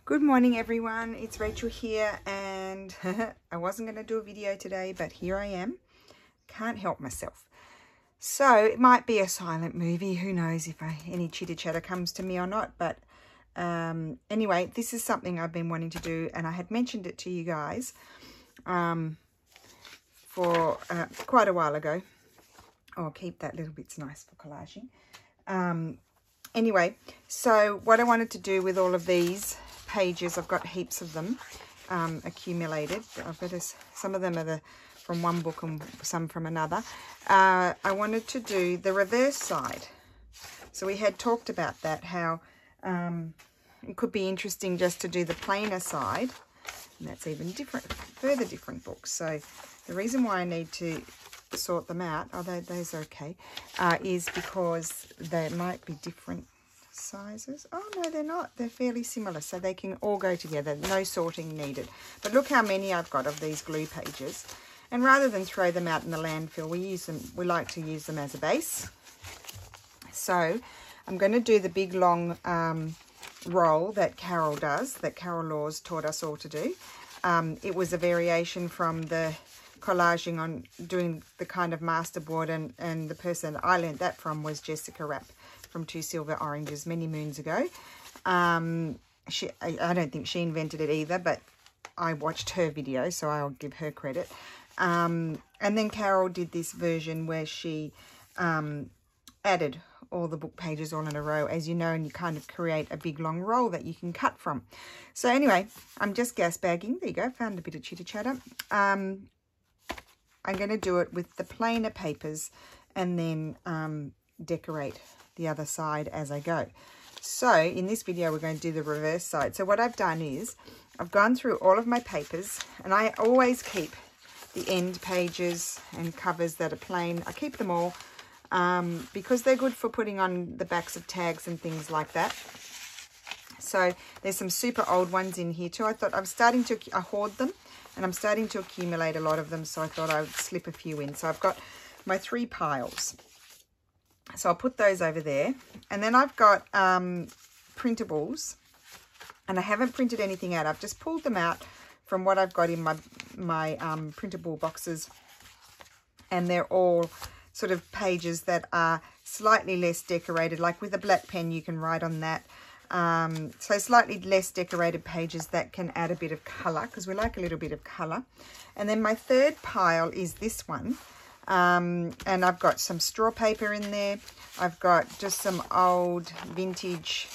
Good morning everyone, it's Rachel here, and I wasn't going to do a video today, but here I am. Can't help myself. So it might be a silent movie, who knows if any chitter chatter comes to me or not, but anyway, this is something I've been wanting to do, and I had mentioned it to you guys for quite a while ago. I'll keep that little bit's nice for collaging. Anyway, so what I wanted to do with all of these pages, I've got heaps of them accumulated. I've got some of them are from one book and some from another. I wanted to do the reverse side. So we had talked about that, how it could be interesting just to do the plainer side, and that's even different, further different books. So the reason why I need to sort them out, although those are okay, is because they might be different sizes. Oh no, they're not, they're fairly similar, so they can all go together, no sorting needed. But look how many I've got of these glue pages, and rather than throw them out in the landfill, we like to use them as a base. So I'm going to do the big long roll that Carol does, that Carol Laws taught us all to do. It was a variation from the collaging on doing the kind of masterboard, and the person that I learned that from was Jessica Rapp from Two Silver Oranges many moons ago. I don't think she invented it either, but I watched her video, so I'll give her credit. And then Carol did this version where she added all the book pages all in a row, as you know, and you kind of create a big long roll that you can cut from. So anyway, I'm just gas bagging. There you go, found a bit of chitter chatter. I'm going to do it with the plainer papers and then decorate the other side as I go. So in this video, we're going to do the reverse side. So what I've done is I've gone through all of my papers, and I always keep the end pages and covers that are plain. I keep them all because they're good for putting on the backs of tags and things like that. So there's some super old ones in here too. I thought I hoard them, and I'm starting to accumulate a lot of them, so I thought I would slip a few in. So I've got my 3 piles. So I'll put those over there. And then I've got printables, and I haven't printed anything out. I've just pulled them out from what I've got in my printable boxes, and they're all sort of pages that are slightly less decorated. Like with a black pen, you can write on that. So slightly less decorated pages that can add a bit of colour, because we like a little bit of colour. And then my 3rd pile is this one, and I've got some straw paper in there. I've got just some old vintage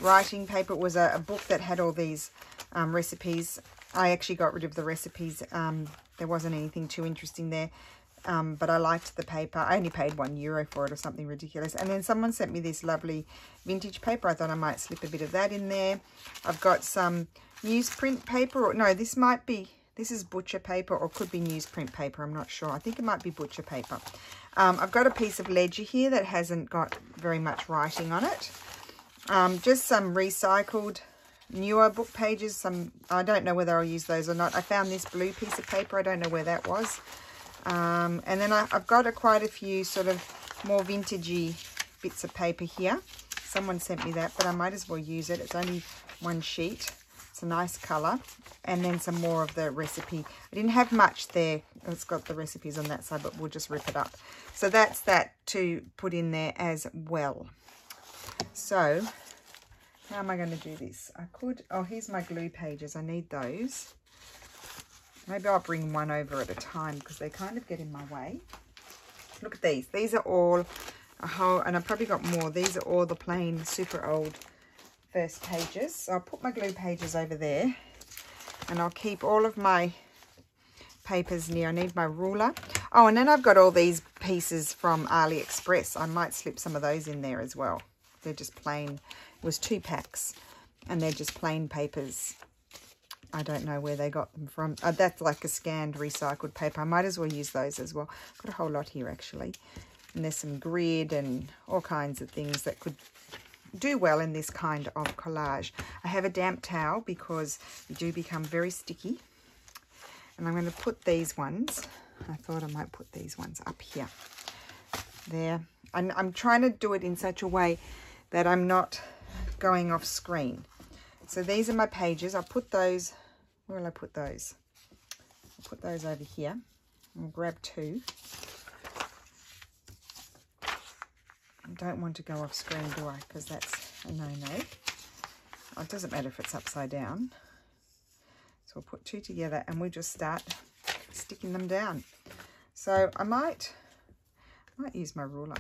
writing paper. It was a book that had all these recipes. I actually got rid of the recipes. There wasn't anything too interesting there. But I liked the paper. I only paid €1 for it or something ridiculous. And then someone sent me this lovely vintage paper. I thought I might slip a bit of that in there. I've got some newsprint paper. Or no, this is butcher paper, or could be newsprint paper. I'm not sure. I think it might be butcher paper. I've got a piece of ledger here that hasn't got very much writing on it. Just some recycled newer book pages. I don't know whether I'll use those or not. I found this blue piece of paper. I don't know where that was. And then I've got quite a few sort of more vintagey bits of paper here. Someone sent me that, but I might as well use it. It's only 1 sheet. It's a nice colour. And then some more of the recipe. I didn't have much there. It's got the recipes on that side, but we'll just rip it up. So that's that to put in there as well. So how am I going to do this? Oh, here's my glue pages. I need those. Maybe I'll bring one over at a time, because they kind of get in my way. Look at these. These are all a whole, and I've probably got more. These are all the plain, super old first pages. So I'll put my glue pages over there, and I'll keep all of my papers near. I need my ruler. Oh, and then I've got all these pieces from AliExpress. I might slip some of those in there as well. They're just plain. It was 2 packs, and they're just plain papers. I don't know where they got them from. That's like a scanned recycled paper. I might as well use those as well. I've got a whole lot here actually. And there's some grid and all kinds of things that could do well in this kind of collage. I have a damp towel because you do become very sticky. And I'm going to put these ones. I thought I might put these ones up here. There. I'm trying to do it in such a way that I'm not going off screen. so these are my pages. I'll put those, where will I put those? I'll put those over here. I'll grab 2. I don't want to go off screen, do I? Because that's a no-no. Oh, it doesn't matter if it's upside down. So we'll put 2 together and we'll just start sticking them down. So I might use my ruler.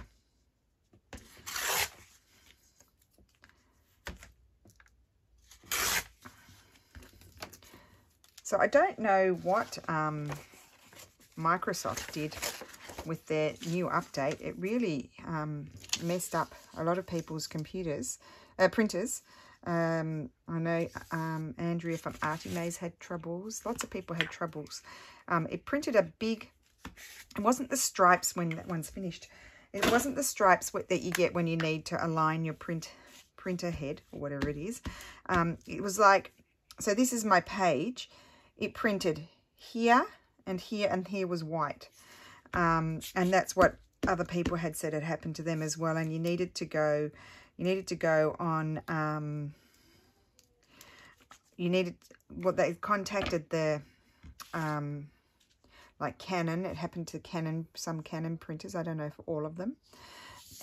So I don't know what Microsoft did with their new update. It really messed up a lot of people's printers. I know Andrea from Artie Maze had troubles. Lots of people had troubles. It printed a big, it wasn't the stripes when that one's finished. It wasn't the stripes that you get when you need to align your printer head or whatever it is. It was like, so this is my page. It printed here and here and here was white. And that's what other people had said had happened to them as well. And you needed to go on, they contacted the, like Canon. It happened to some Canon printers. I don't know if all of them.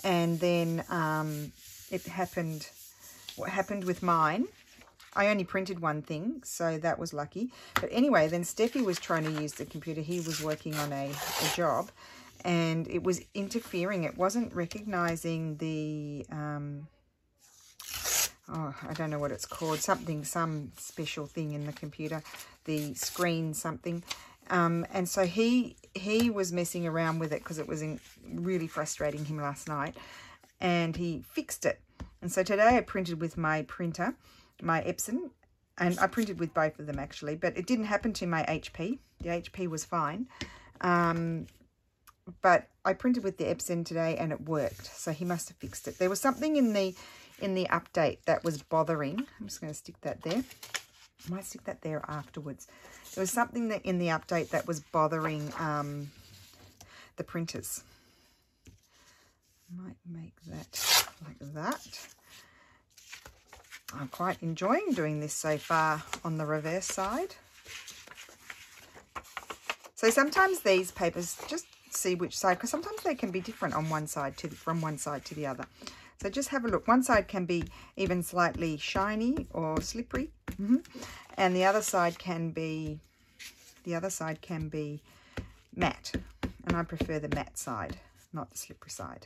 And then what happened with mine, I only printed one thing, so that was lucky. But anyway, then Steffi was trying to use the computer. He was working on a job, and it was interfering. It wasn't recognizing the, oh, I don't know what it's called, some special thing in the computer, the screen something. And so he was messing around with it because it was really frustrating him last night, and he fixed it. And so today I printed with my printer, my Epson, and I printed with both of them actually, but it didn't happen to my HP. The HP was fine. But I printed with the Epson today and it worked. So he must have fixed it. There was something in the update that was bothering. I'm just going to stick that there. I might stick that there afterwards. There was something in the update that was bothering the printers. I might make that like that. I'm quite enjoying doing this so far on the reverse side. So sometimes these papers, just see which side, because sometimes they can be different on one side from one side to the other. So just have a look. One side can be even slightly shiny or slippery, and the other side can be matte. And I prefer the matte side, not the slippery side.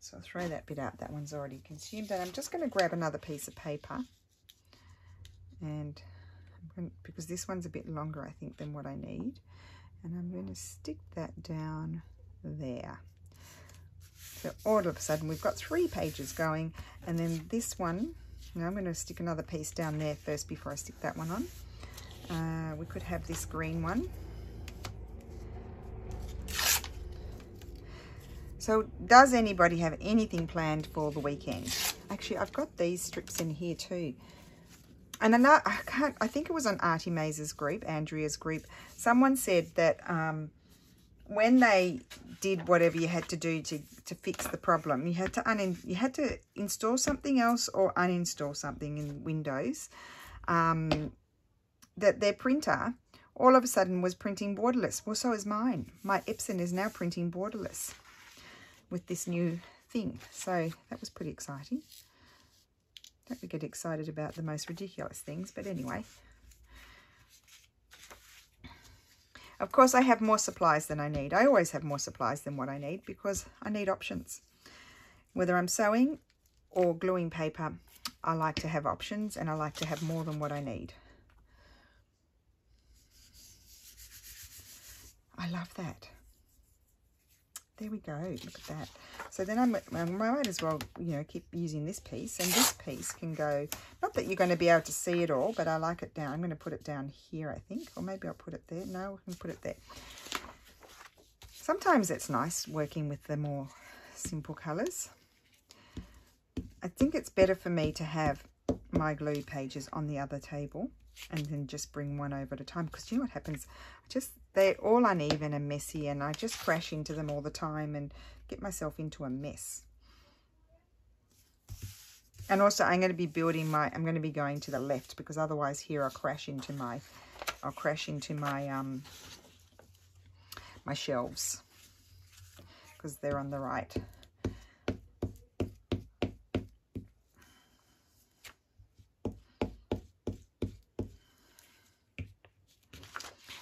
So I'll throw that bit out. That one's already consumed. And I'm just going to grab another piece of paper. And because this one's a bit longer, I think, than what I need. And I'm going to stick that down there. So all of a sudden, we've got 3 pages going. And then this one, now I'm going to stick another piece down there first before I stick that one on. We could have this green one. So does anybody have anything planned for the weekend? Actually, I've got these strips in here too. And I think it was on Artie Maze's group, Andrea's group. Someone said that when they did whatever you had to do to fix the problem, you had to install something else or uninstall something in Windows. That their printer all of a sudden was printing borderless. Well, so is mine. My Epson is now printing borderless with this new thing. So that was pretty exciting. Don't we get excited about the most ridiculous things, but anyway. Of course, I have more supplies than I need. I always have more supplies than what I need because I need options. Whether I'm sewing or gluing paper, I like to have options and I like to have more than what I need. I love that. There we go. Look at that. So then I might as well, you know, keep using this piece. And this piece can go, not that you're going to be able to see it all, but I like it down. I'm going to put it down here, I think. Or maybe I'll put it there. No, I can put it there. Sometimes it's nice working with the more simple colours. I think it's better for me to have my glue pages on the other table and then just bring one over at a time. Because you know what happens? They're all uneven and messy and I just crash into them all the time and get myself into a mess. And also I'm going to be building I'm going to be going to the left, because otherwise here I'll crash into my my shelves, because they're on the right.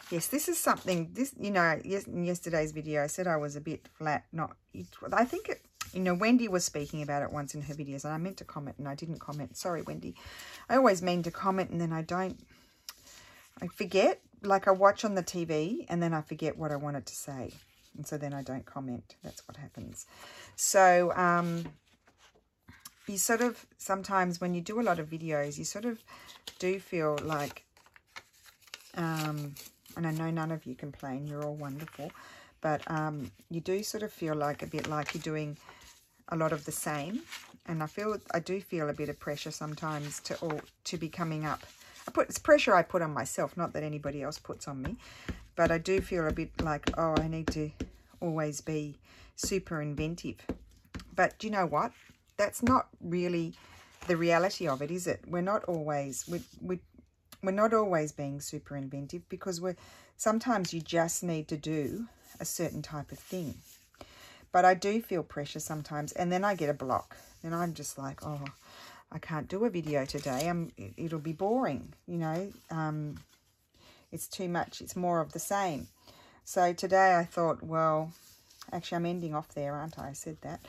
Yes, this is something, you know, in yesterday's video I said I was a bit flat. I think it, you know, Wendy was speaking about it once in her videos, and I meant to comment and I didn't comment. Sorry, Wendy. I always mean to comment and then I forget. Like I watch on the TV and then I forget what I wanted to say. And so then I don't comment. That's what happens. So you sort of, sometimes when you do a lot of videos, you sort of do feel like, and I know none of you complain, you're all wonderful, but you do sort of feel like a bit like you're doing a lot of the same. And I do feel a bit of pressure sometimes to be coming up. It's pressure I put on myself, not that anybody else puts on me, but I do feel a bit like, oh, I need to always be super inventive. But do you know what? That's not really the reality of it, is it? We're not always we're not always being super inventive, because sometimes you just need to do a certain type of thing. But I do feel pressure sometimes, and then I get a block. And I'm just like, oh, I can't do a video today. It'll be boring, you know. It's too much. It's more of the same. So today I thought, well, actually I'm ending off there, aren't I? I said that.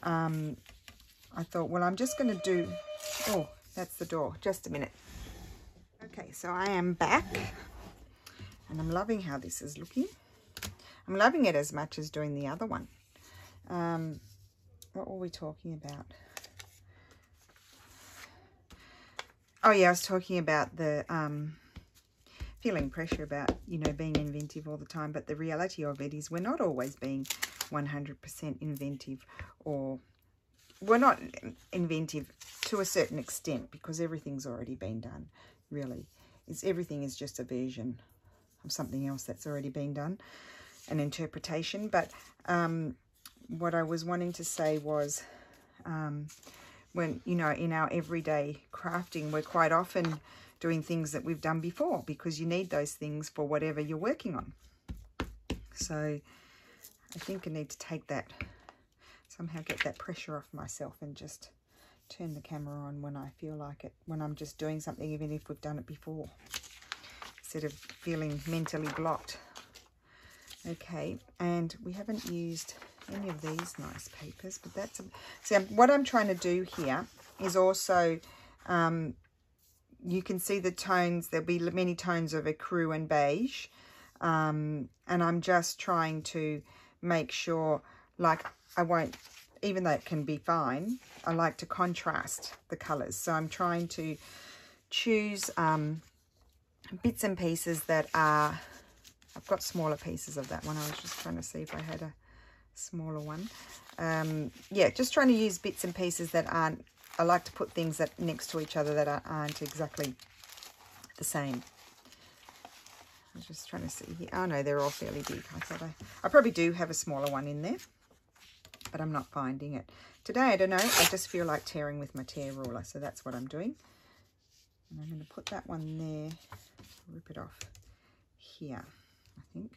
I thought, well, I'm just going to do, oh, that's the door. Just a minute. Okay, so I am back, and I'm loving how this is looking. I'm loving it as much as doing the other one. What were we talking about? Oh yeah, I was talking about the feeling pressure about, you know, being inventive all the time. But the reality of it is we're not always being 100% inventive, or we're not inventive to a certain extent, because everything's already been done, really. Everything is just a version of something else that's already been done, an interpretation. But what I was wanting to say was, when, you know, in our everyday crafting, we're quite often doing things that we've done before, because you need those things for whatever you're working on. So I think I need to take that, somehow get that pressure off myself, and just turn the camera on when I feel like it, when I'm just doing something, even if we've done it before, instead of feeling mentally blocked. Okay, and we haven't used any of these nice papers, but that's see, what I'm trying to do here is also, you can see the tones. There'll be many tones of ecru and beige, and I'm just trying to make sure, like, I won't, even though it can be fine, I like to contrast the colors. So I'm trying to choose bits and pieces that are, I've got smaller pieces of that one. I was just trying to see if I had a smaller one. Yeah, just trying to use bits and pieces that aren't, I like to put things that next to each other that aren't exactly the same. I'm just trying to see here. Oh no, they're all fairly big. I thought I probably do have a smaller one in there, but I'm not finding it. Today, I don't know, I just feel like tearing with my tear ruler, so that's what I'm doing. And I'm going to put that one there, rip it off here, I think.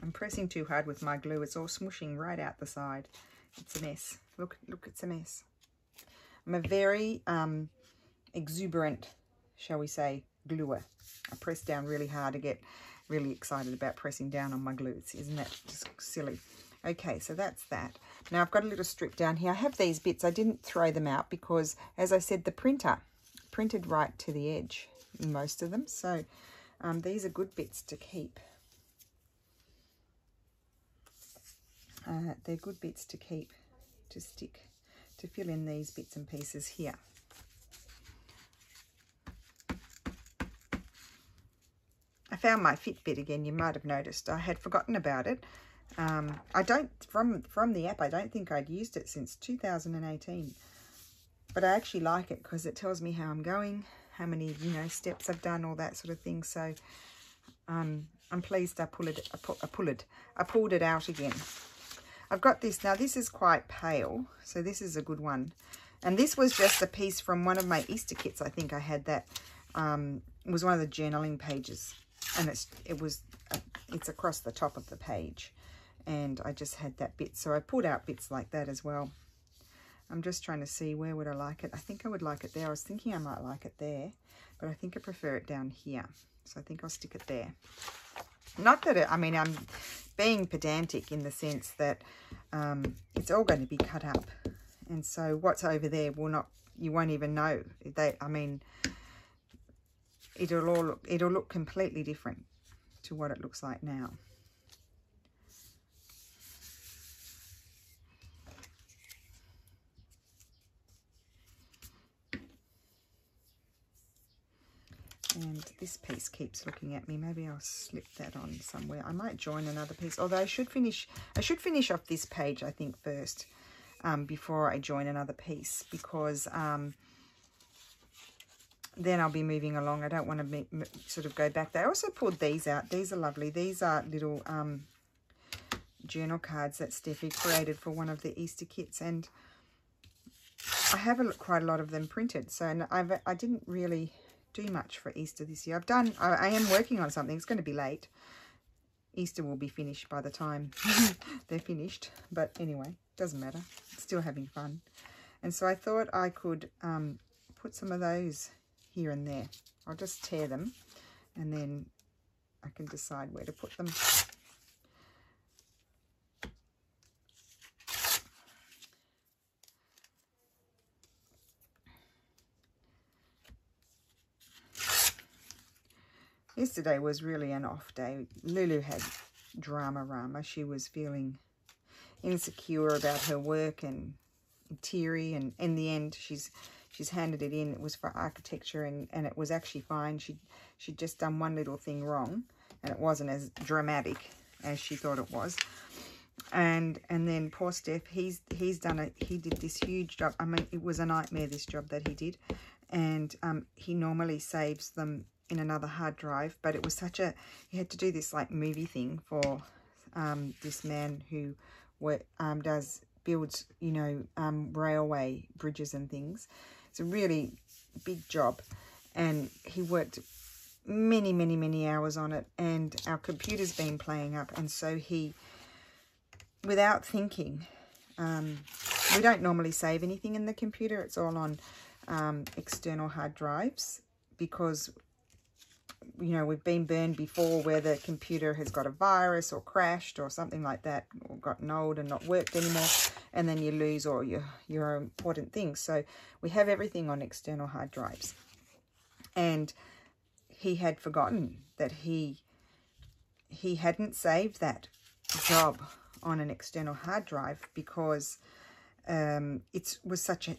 I'm pressing too hard with my glue. It's all smushing right out the side. It's a mess. Look, it's a mess. I'm a very exuberant, shall we say, gluer. I press down really hard to get really excited about pressing down on my glues. Isn't that just silly? Okay, so that's that. Now I've got a little strip down here. I have these bits. I didn't throw them out because, as I said, the printer printed right to the edge in most of them. So these are good bits to keep. They're good bits to keep, to stick, to fill in these bits and pieces here. I found my Fitbit again. You might have noticed. I had forgotten about it. I don't, from the app, I don't think I'd used it since 2018. But I actually like it because it tells me how I'm going, how many, you know, steps I've done, all that sort of thing. So I'm pleased I pulled it out again. I've got this now. This is quite pale, so this is a good one. And this was just a piece from one of my Easter kits. I think I had that. It was one of the journaling pages, and it's across the top of the page, and I just had that bit. So I pulled out bits like that as well. I'm just trying to see where would I like it. I think I would like it there. I was thinking I might like it there, but I think I prefer it down here. So I think I'll stick it there. Not that I mean, I'm being pedantic in the sense that it's all going to be cut up. And so what's over there you won't even know. I mean, it'll look completely different to what it looks like now. And this piece keeps looking at me. Maybe I'll slip that on somewhere. I might join another piece. Although I should finish off this page, I think, first, before I join another piece, because then I'll be moving along. I don't want to sort of go back there. I also pulled these out. These are lovely. These are little journal cards that Steffi created for one of the Easter kits, and I have quite a lot of them printed. So and I didn't really do much for Easter this year. I am working on something. It's going to be late. Easter will be finished by the time they're finished. But anyway, doesn't matter. Still having fun. And so I thought I could put some of those here and there. I'll just tear them and then I can decide where to put them. Yesterday was really an off day. Lulu had drama. She was feeling insecure about her work and teary, and in the end she's handed it in. It was for architecture, and it was actually fine. She'd just done one little thing wrong, and it wasn't as dramatic as she thought it was. And then poor Steph, he did this huge job. I mean, it was a nightmare, this job that he did. And he normally saves them in another hard drive, but it was he had to do this like movie thing for this man who builds, you know, railway bridges and things. It's a really big job, and he worked many hours on it, and our computer's been playing up, and so he, without thinking, we don't normally save anything in the computer. It's all on external hard drives, because you know, we've been burned before where the computer has got a virus or crashed or something like that, or gotten old and not worked anymore, and then you lose all your important things. So we have everything on external hard drives. And he had forgotten that he hadn't saved that job on an external hard drive, because it's such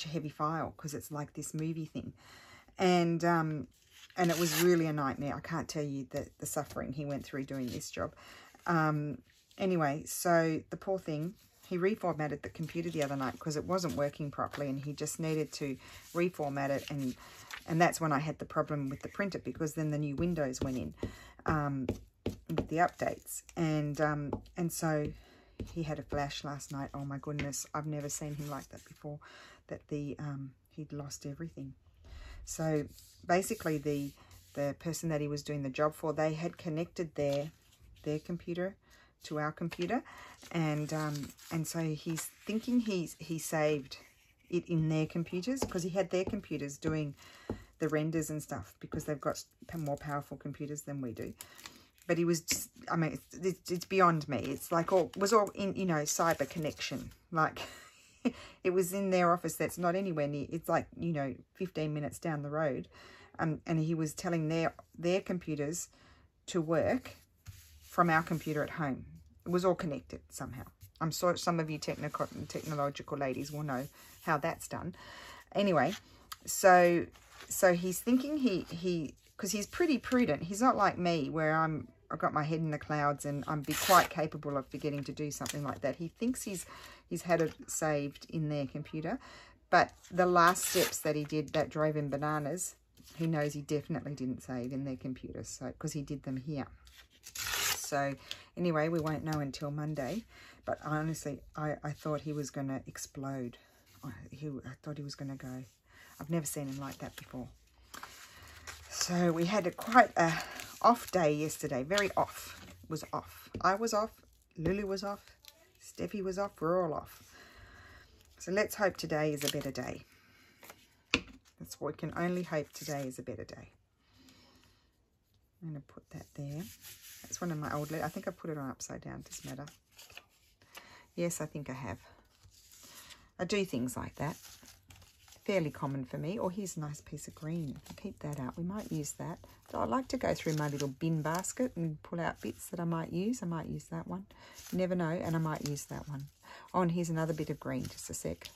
a heavy file, because it's like this movie thing. And it was really a nightmare. I can't tell you the suffering he went through doing this job. Anyway, so the poor thing, he reformatted the computer the other night because it wasn't working properly, and he just needed to reformat it. And that's when I had the problem with the printer, because then the new Windows went in with the updates. And so he had a flash last night. Oh my goodness, I've never seen him like that before, that he'd lost everything. So basically the person that he was doing the job for, they had connected their computer to our computer, and so he's thinking he saved it in their computers, because he had their computers doing the renders and stuff, because they've got more powerful computers than we do. But he was just, I mean, it's beyond me. It's like it was all in, you know, cyber connection, like it was in their office that's not anywhere near. It's like, you know, 15 minutes down the road. And he was telling their computers to work from our computer at home. It was all connected somehow. I'm sure some of you technological ladies will know how that's done. Anyway, so he's thinking because he's pretty prudent. He's not like me, where I've got my head in the clouds and I'm quite capable of forgetting to do something like that. He thinks he's had it saved in their computer, But the last steps that he did that drove him bananas, he knows he definitely didn't save in their computers, so because he did them here. So anyway, we won't know until Monday. But honestly, I thought he was going to explode. I thought he was going to go. I've never seen him like that before. So we had quite a off day yesterday. Very off. It was off. I was off. Lulu was off. Steffi was off. We're all off. So let's hope today is a better day. That's what we can only hope today is a better day. I'm going to put that there. That's one of my old letters. I think I put it on upside down. Doesn't matter. Yes, I think I have. I do things like that. Fairly common for me. Or here's a nice piece of green. I'll keep that out. We might use that. So I like to go through my little bin basket and pull out bits that I might use. I might use that one. You never know, and I might use that one. Oh, and here's another bit of green. Just a sec.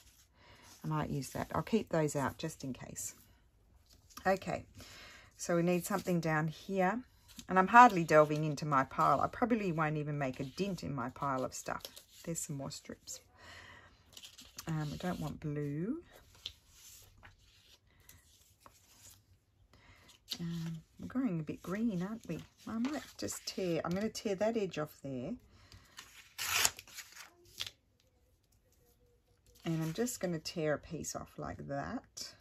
I might use that. I'll keep those out just in case. Okay. So we need something down here. And I'm hardly delving into my pile. I probably won't even make a dent in my pile of stuff. There's some more strips. I don't want blue. We're going a bit green, aren't we? I might just tear. I'm going to tear that edge off there. And I'm just going to tear a piece off like that.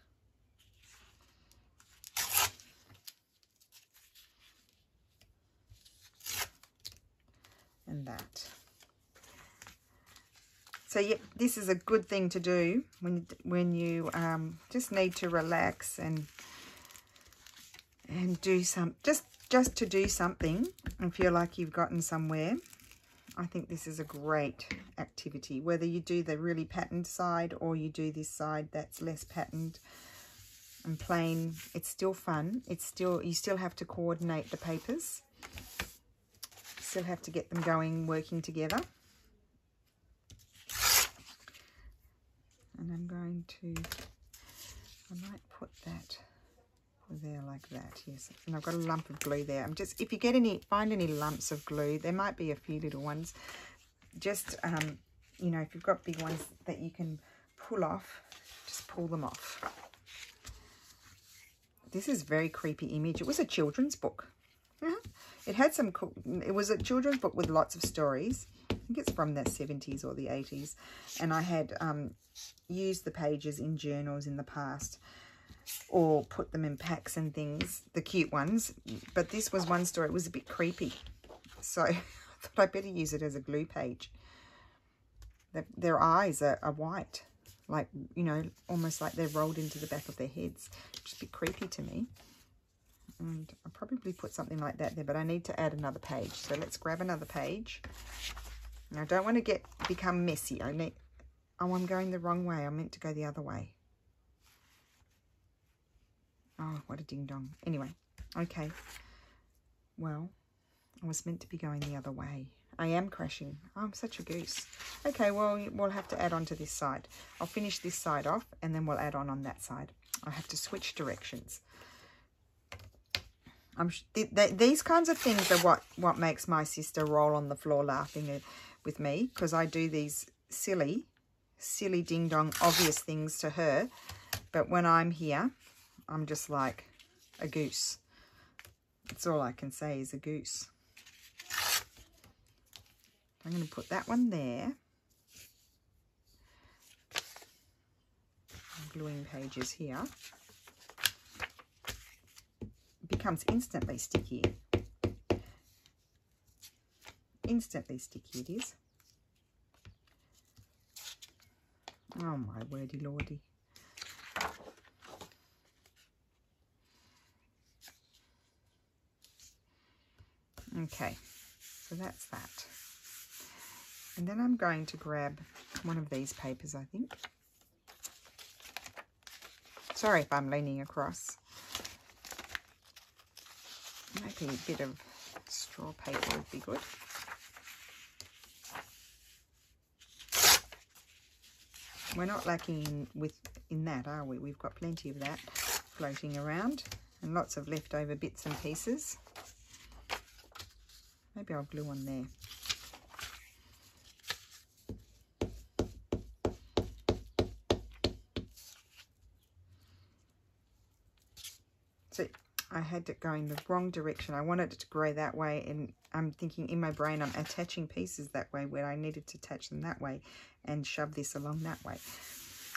And that. So yeah, this is a good thing to do when you just need to relax and do some just to do something and feel like you've gotten somewhere. I think this is a great activity, whether you do the really patterned side or you do this side that's less patterned and plain. It's still fun. It's still, you still have to coordinate the papers. Still have to get them going, working together. And I'm going to, I might put that there like that, yes. And I've got a lump of glue there. I'm just, if you get find any lumps of glue, there might be a few little ones. Just, you know, if you've got big ones that you can pull off, just pull them off. This is a very creepy image. It was a children's book. It had some cool, it was a children's book with lots of stories. I think it's from the 70s or the 80s. And I had used the pages in journals in the past or put them in packs and things, the cute ones. But this was one story. It was a bit creepy. So I thought I'd better use it as a glue page. Their eyes are white, like, you know, almost like they're rolled into the back of their heads. Just a bit creepy to me. And I'll probably put something like that there, but I need to add another page. So let's grab another page. Now I don't want to become messy. Oh, I'm going the wrong way. I meant to go the other way. Oh, what a ding dong. Anyway, okay. Well, I was meant to be going the other way. I am crashing. Oh, I'm such a goose. Okay, well, we'll have to add on to this side. I'll finish this side off and then we'll add on that side. I have to switch directions. These kinds of things are what makes my sister roll on the floor laughing with me, because I do these silly ding-dong obvious things to her, but when I'm here, I'm just like a goose. That's all I can say is a goose. I'm going to put that one there. I'm gluing pages here. Becomes instantly sticky. Instantly sticky it is. Oh my wordy lordy. Okay, so that's that. And then I'm going to grab one of these papers, I think. Sorry if I'm leaning across. Maybe a bit of straw paper would be good. We're not lacking in that, are we? We've got plenty of that floating around and lots of leftover bits and pieces. Maybe I'll glue on there. So I had it going the wrong direction. I wanted it to grow that way, and I'm thinking in my brain I'm attaching pieces that way when I needed to attach them that way and shove this along that way.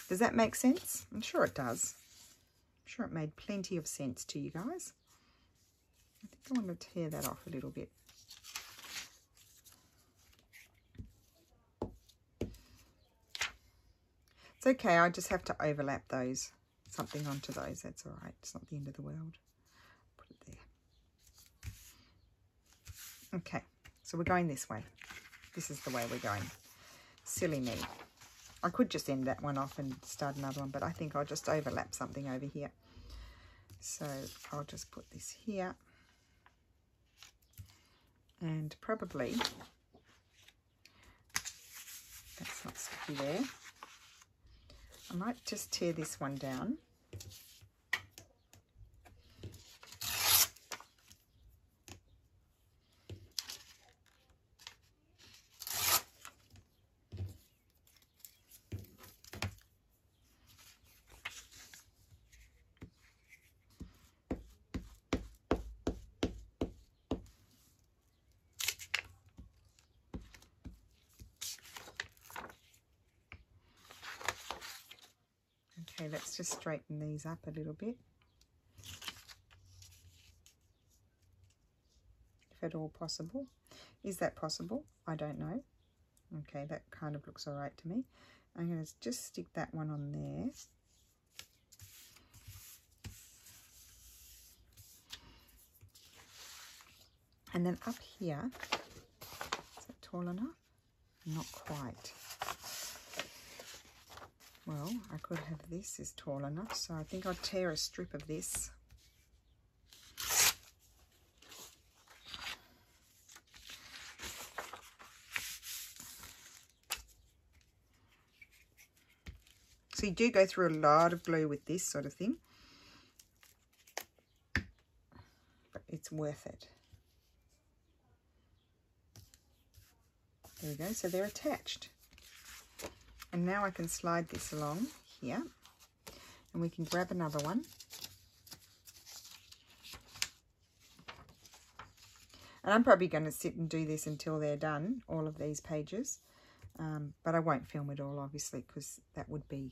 Does that make sense? I'm sure it does. I'm sure it made plenty of sense to you guys. I think I want to tear that off a little bit. It's okay, I just have to overlap those, something onto those. That's all right. It's not the end of the world. Put it there. Okay, so we're going this way. This is the way we're going. Silly me. I could just end that one off and start another one, but I think I'll just overlap something over here. So I'll just put this here. And probably, that's not sticky there. I might just tear this one down. Okay, let's just straighten these up a little bit. If at all possible. Is that possible? I don't know. Okay, that kind of looks all right to me. I'm going to just stick that one on there. And then up here, is that tall enough? Not quite. Well, I could have this is tall enough, so I think I'll tear a strip of this. So you do go through a lot of glue with this sort of thing, but it's worth it. There we go, so they're attached. And now I can slide this along here, and we can grab another one. And I'm probably going to sit and do this until they're done, all of these pages. But I won't film it all, obviously, because that would be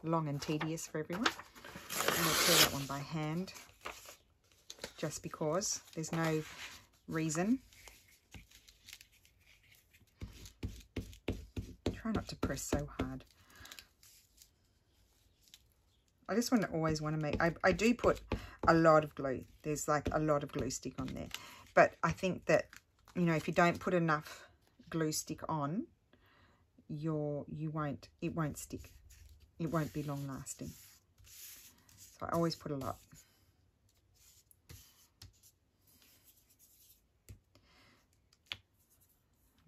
long and tedious for everyone. And I'll tear that one by hand, just because there's no reason. Try not to press so hard. I just always want to make, I do put a lot of glue. There's like a lot of glue stick on there. But I think that, you know, if you don't put enough glue stick on, it won't stick. It won't be long lasting. So I always put a lot.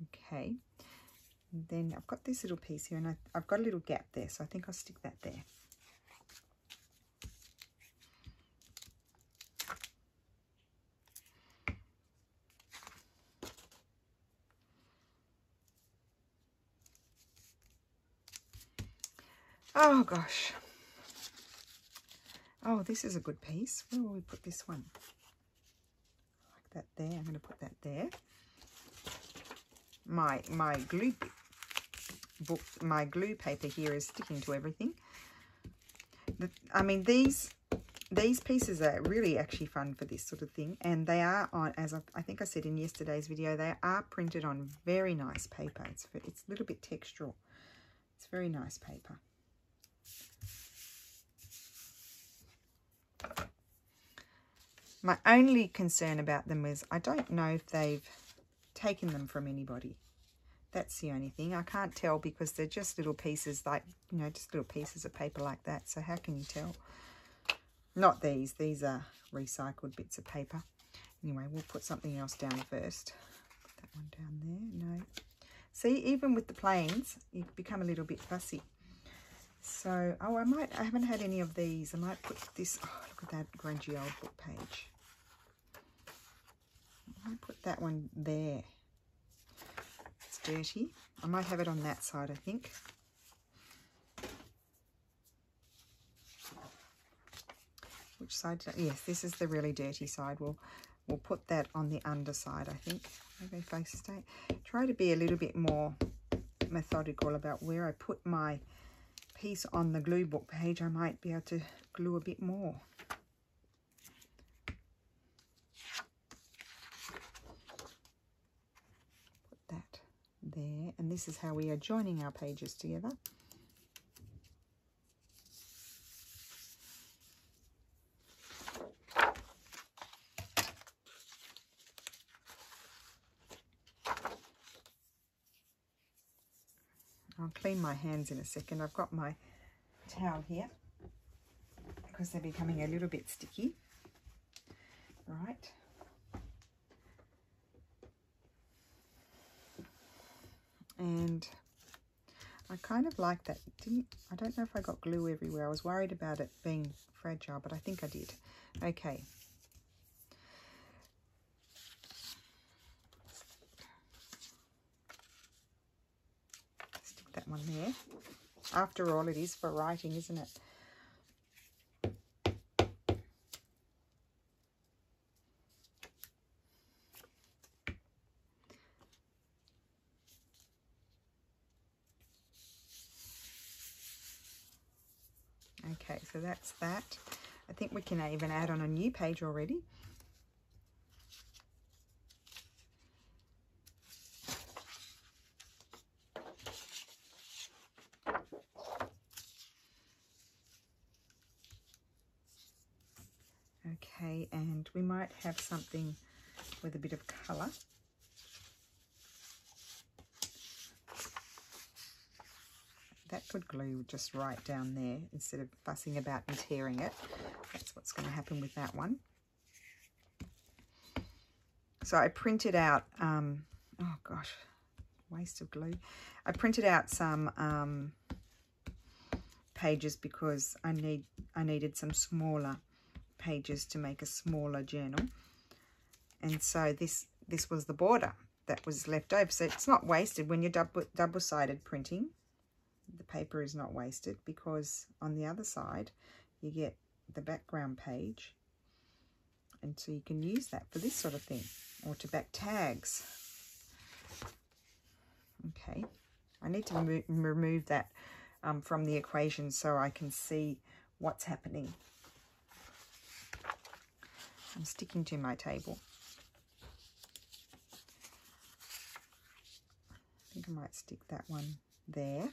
Okay. And then I've got this little piece here, and I've got a little gap there, so I think I'll stick that there. Oh gosh. Oh, this is a good piece. Where will we put this one? Like that there. I'm going to put that there. My glue book, my glue paper here is sticking to everything. I mean, these pieces are really actually fun for this sort of thing, and they are on, as I think I said in yesterday's video, they are printed on very nice paper. It's a little bit textural. It's very nice paper. My only concern about them is I don't know if they've taken them from anybody. That's the only thing. I can't tell because they're just little pieces, like, you know, just little pieces of paper like that. So how can you tell? Not these. These are recycled bits of paper. Anyway, we'll put something else down first. Put that one down there. No. See, even with the planes, you become a little bit fussy. So, oh, I haven't had any of these. I might put this, oh, look at that grungy old book page. I might put that one there. It's dirty. I might have it on that side, I think. which side? Yes, this is the really dirty side. We'll put that on the underside, I think. Maybe if I try to be a little bit more methodical about where I put my piece on the glue book page, I might be able to glue a bit more. Put that there, and this is how we are joining our pages together. I'll clean my hands in a second. I've got my towel here because they're becoming a little bit sticky. Right. And I kind of like that. I don't know if I got glue everywhere. I was worried about it being fragile, but I think I did. Okay. That one there. After all, it is for writing, isn't it? Okay, so that's that. I think we can even add on a new page already. Okay, and we might have something with a bit of colour. That could glue just right down there instead of fussing about and tearing it. That's what's going to happen with that one. So I printed out, oh gosh, waste of glue. I printed out some pages because I needed some smaller pages to make a smaller journal, and so this was the border that was left over. So it's not wasted when you're double-sided printing. The paper is not wasted because on the other side you get the background page, and so you can use that for this sort of thing or to back tags. Okay, I need to remove that from the equation so I can see what's happening. I'm sticking to my table. I think I might stick that one there.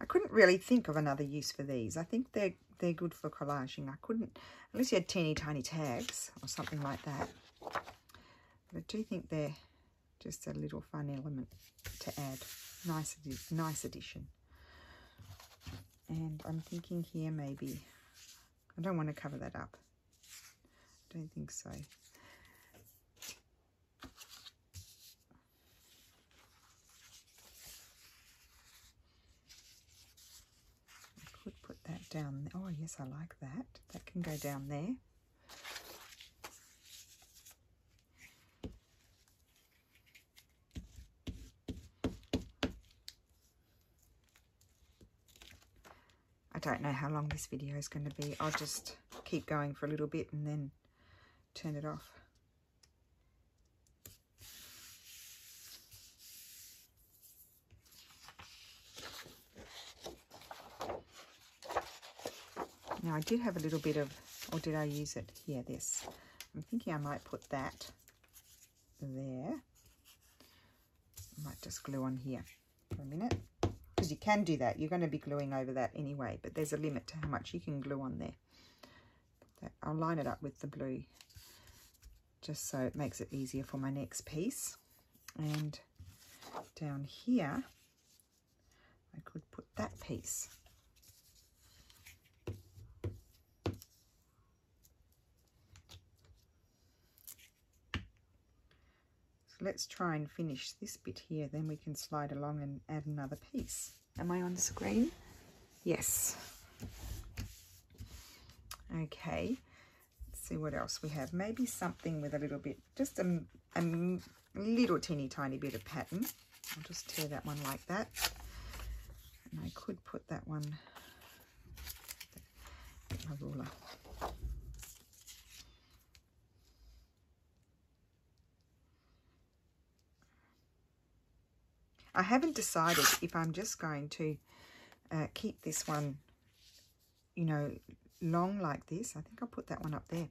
I couldn't really think of another use for these. I think they're good for collaging. I couldn't, unless you had teeny tiny tags or something like that. But I do think they're just a little fun element to add. Nice addition. And I'm thinking here maybe, I don't want to cover that up. I don't think so. I could put that down. Oh yes, I like that. That can go down there. I don't know how long this video is going to be. I'll just keep going for a little bit and then turn it off. Now I did have a little bit of, or did I use it? Yeah, this. I'm thinking I might put that there. I might just glue on here for a minute. Because you can do that. You're going to be gluing over that anyway, but there's a limit to how much you can glue on there. I'll line it up with the blue just so it makes it easier for my next piece. And down here, I could put that piece. So let's try and finish this bit here, then we can slide along and add another piece. Am I on screen? Yes. Okay, let's see what else we have. Maybe something with a little bit, just a little teeny tiny bit of pattern. I'll just tear that one like that. And I could put that one I haven't decided if I'm just going to keep this one, you know, long like this. I think I'll put that one up there.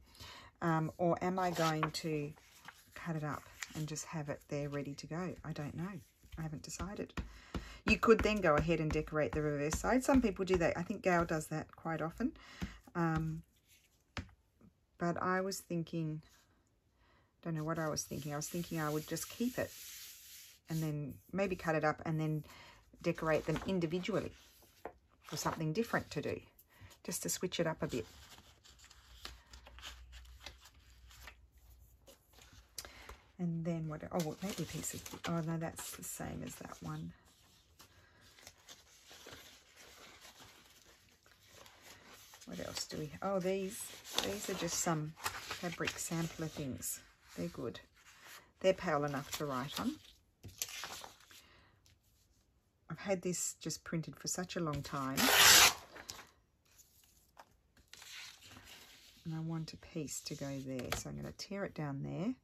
Or am I going to cut it up and just have it there ready to go? I don't know. I haven't decided. You could then go ahead and decorate the reverse side. Some people do that. I think Gail does that quite often. But I was thinking, don't know what I was thinking. I was thinking I would just keep it and then maybe cut it up and then decorate them individually for something different to do, just to switch it up a bit. And then what, oh, maybe a piece of, oh no, that's the same as that one. What else do we, oh, these are just some fabric sampler things. They're good. They're pale enough to write on. I've had this just printed for such a long time. And I want a piece to go there. So I'm going to tear it down there.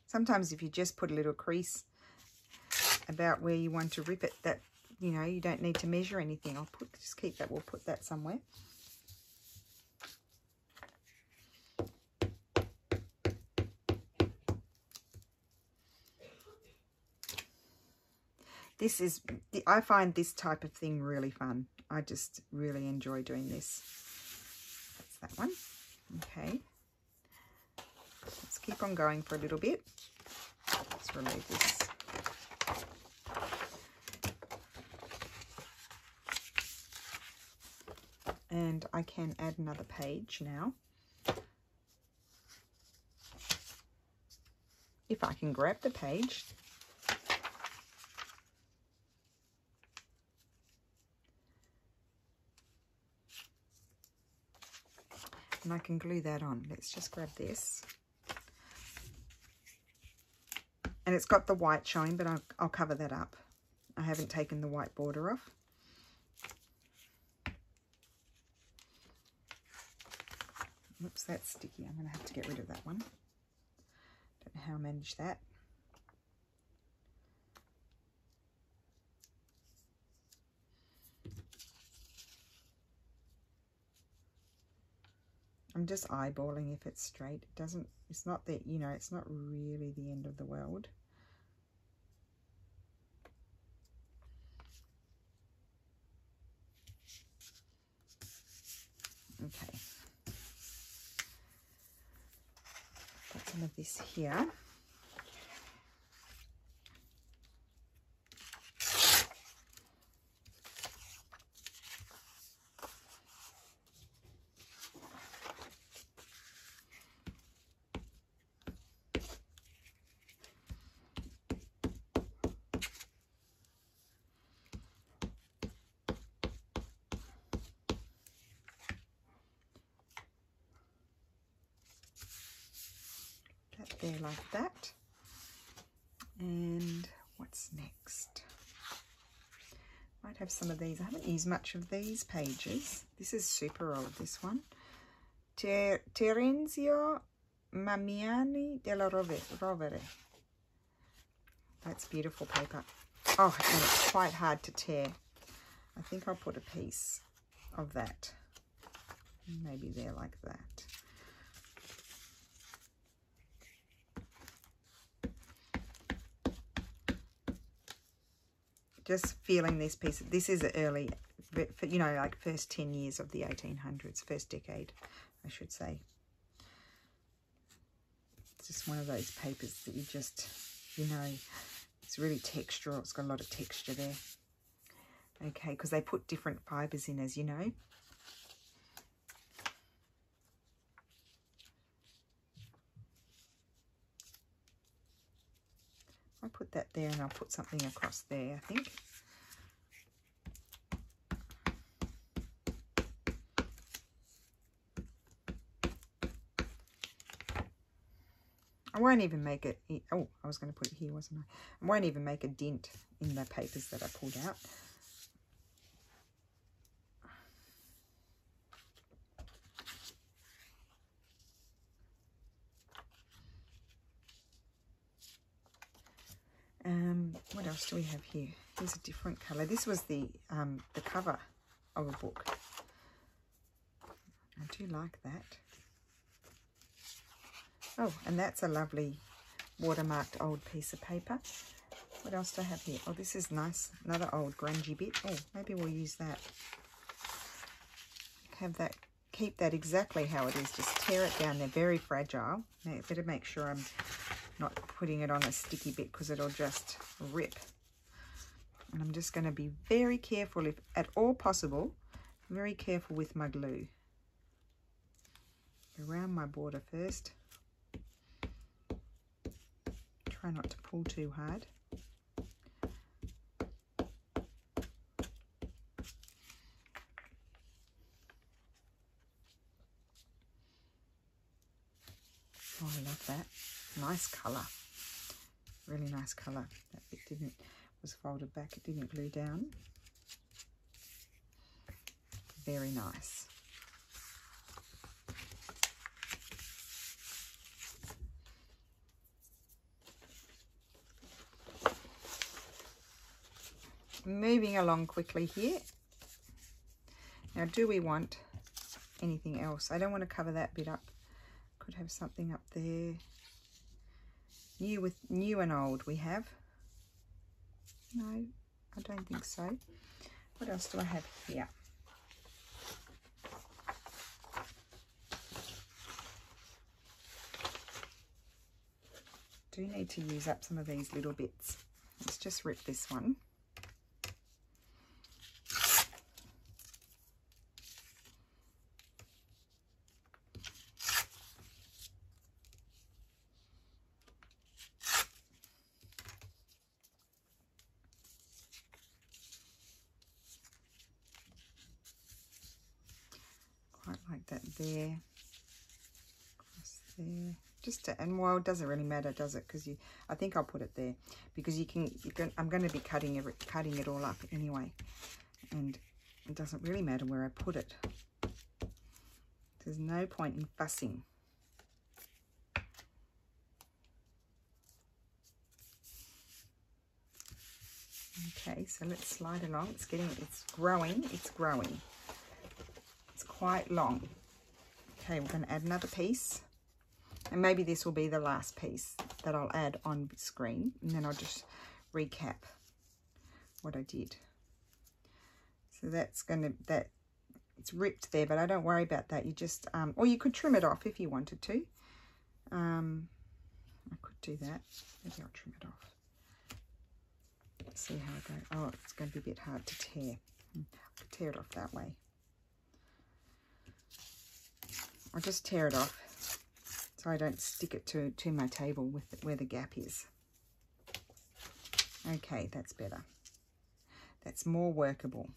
Sometimes if you just put a little crease about where you want to rip it, that, you know, you don't need to measure anything. Just keep that, we'll put that somewhere. This is, I find this type of thing really fun. I just really enjoy doing this. That's that one. Okay. Let's keep on going for a little bit. Let's remove this. And I can add another page now. If I can grab the page. And I can glue that on. Let's just grab this. And it's got the white showing, but I'll cover that up. I haven't taken the white border off. Oops, that's sticky. I'm going to have to get rid of that one. Don't know how I managed that. I'm just eyeballing if it's straight. It doesn't, it's not that, you know, it's not really the end of the world. Okay. Got some of this here. There like that. And what's next? Might have some of these. I haven't used much of these pages. This is super old, this one. Terenzio Mamiani della Rovere. That's beautiful paper. Oh, and it's quite hard to tear. I think I'll put a piece of that. Maybe there like that. Just feeling this piece. This is early, you know, like first 10 years of the 1800s, first decade, I should say. It's just one of those papers that you just, you know, it's really textural. It's got a lot of texture there. Okay, because they put different fibres in, as you know. I'll put that there and I'll put something across there, I think. I won't even make it, oh, I was going to put it here, wasn't I? I won't even make a dent in the papers that I pulled out. What else do we have here? Here's a different colour. This was the cover of a book. I do like that. Oh, and that's a lovely watermarked old piece of paper. What else do I have here? Oh, this is nice. Another old grungy bit. Oh, maybe we'll use that. Have that. Keep that exactly how it is. Just tear it down. They're very fragile. Now, better make sure I'm not putting it on a sticky bit because it'll just rip. And I'm just going to be very careful, if at all possible, very careful with my glue. Around my border first. Try not to pull too hard. Oh, I love that. Nice colour. Really nice colour. That bit was folded back. It didn't glue down. Very nice. Moving along quickly here. Now, do we want anything else? I don't want to cover that bit up. Could have something up there. New and old we have. No, I don't think so. What else do I have here? Do need to use up some of these little bits. Let's just rip this one. Like that there, across there, just to, and well, it doesn't really matter, does it? Because I think I'll put it there because I'm going to be cutting it all up anyway, and it doesn't really matter where I put it. There's no point in fussing. Okay, so let's slide along. It's growing. It's quite long. Okay, we're going to add another piece, and maybe this will be the last piece that I'll add on screen, and then I'll just recap what I did. So that's it's ripped there, but I don't worry about that. You just or you could trim it off if you wanted to. I could do that. Maybe I'll trim it off. Let's see how I go. Oh, it's going to be a bit hard to tear. I could tear it off that way. I'll just tear it off so I don't stick it to my table with where the gap is. Okay, that's better. That's more workable.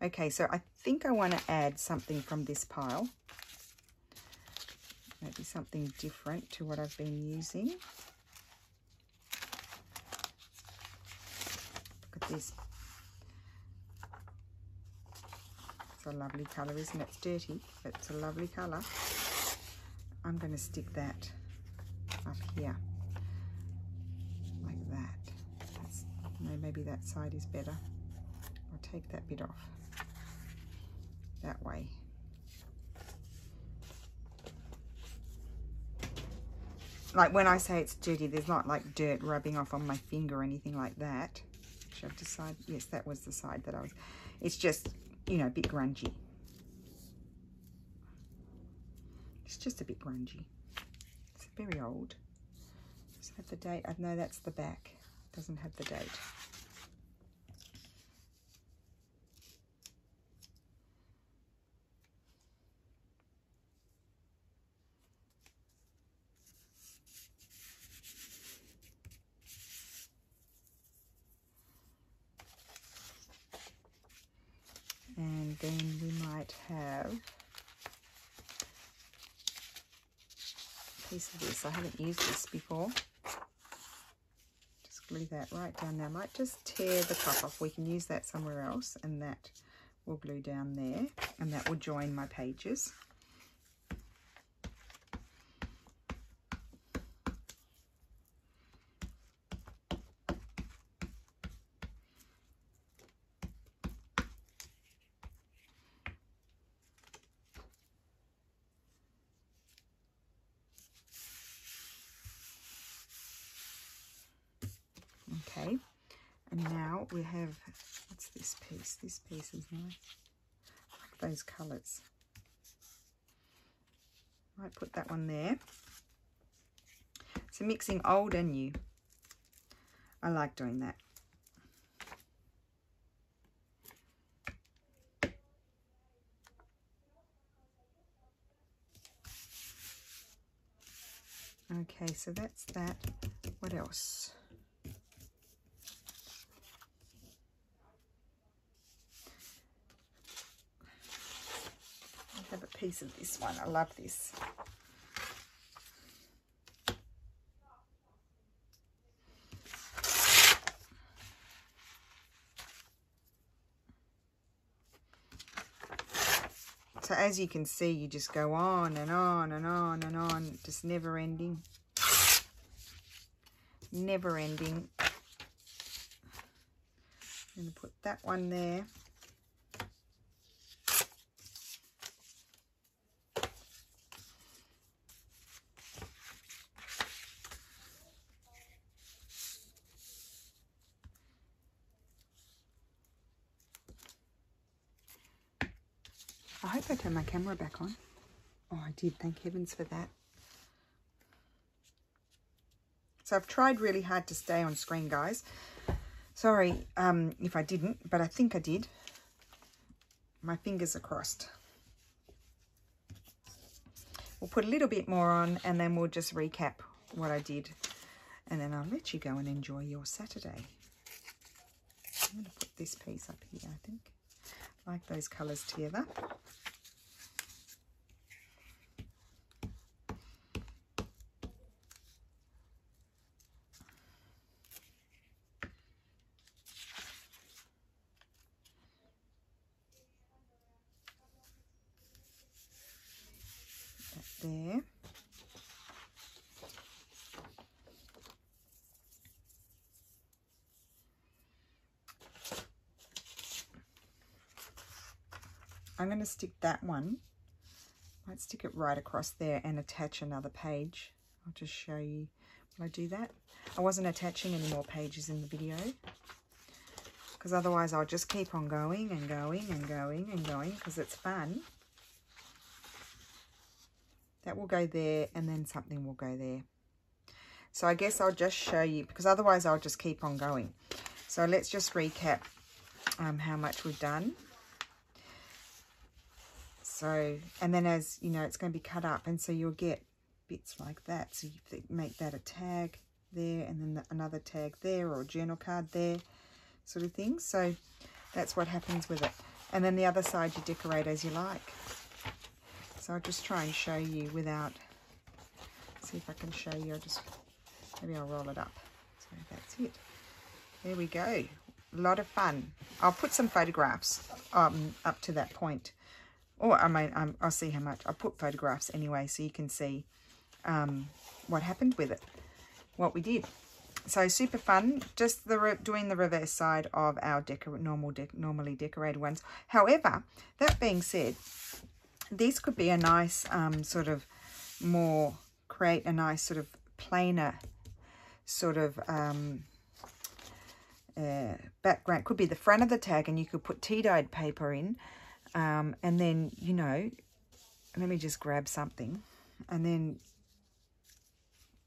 Okay, so I think I want to add something from this pile. Maybe something different to what I've been using. Look at this. A lovely colour, isn't it? It's dirty, but it's a lovely colour. I'm going to stick that up here like that. No, maybe that side is better. I'll take that bit off that way. Like when I say it's dirty, there's not like dirt rubbing off on my finger or anything like that. Should I decide? Yes, that was the side that I was. It's just, you know, a bit grungy. It's just a bit grungy. It's very old. Does it have the date? No, that's the back. It doesn't have the date. And then we might have piece of this. I haven't used this before. Just glue that right down there. I might just tear the top off. We can use that somewhere else, and that will glue down there, and that will join my pages. Okay, and now we have, what's this piece? This piece is nice. I like those colours. Might put that one there. So mixing old and new. I like doing that. Okay, so that's that. What else? I have a piece of this one. I love this. So as you can see, you just go on and on and on and on, just never ending. Never ending. I'm going to put that one there. I hope I turned my camera back on. Oh, I did. Thank heavens for that. So I've tried really hard to stay on screen, guys. Sorry if I didn't, but I think I did. My fingers are crossed. We'll put a little bit more on, and then we'll just recap what I did. And then I'll let you go and enjoy your Saturday. I'm going to put this piece up here, I think. I like those colours together. There. I'm going to stick that one, might stick it right across there and attach another page. I'll just show you. Will I do that? I wasn't attaching any more pages in the video, because otherwise I'll just keep on going and going and going and going, because it's fun. That will go there, and then something will go there. So I guess I'll just show you, because otherwise I'll just keep on going. So let's just recap how much we've done. So, and then as you know, it's going to be cut up, and so you'll get bits like that. So you make that a tag there, and then another tag there, or a journal card there, sort of thing. So that's what happens with it. And then the other side you decorate as you like. So I'll just try and show you without, see if I can show you. Maybe I'll roll it up. So that's it. There we go. A lot of fun. I'll put some photographs up to that point. Or I mean, I'll see how much. I'll put photographs anyway, so you can see what happened with it, what we did. So super fun. Just doing the reverse side of our normally decorated ones. However, that being said, this could be a nice sort of create a nice sort of plainer sort of background. Could be the front of the tag, and you could put tea-dyed paper in, and then, you know, let me just grab something, and then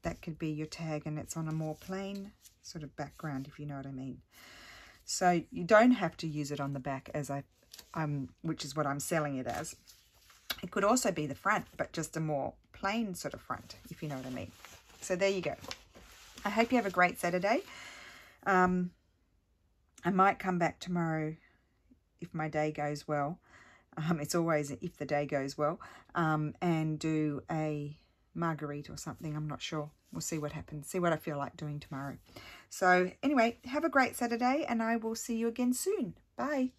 that could be your tag, and it's on a more plain sort of background, if you know what I mean. So you don't have to use it on the back, as which is what I'm selling it as. It could also be the front, but just a more plain sort of front, if you know what I mean. So there you go. I hope you have a great Saturday. I might come back tomorrow if my day goes well. It's always if the day goes well. And do a Marguerite or something. I'm not sure. We'll see what happens. See what I feel like doing tomorrow. So anyway, have a great Saturday, and I will see you again soon. Bye.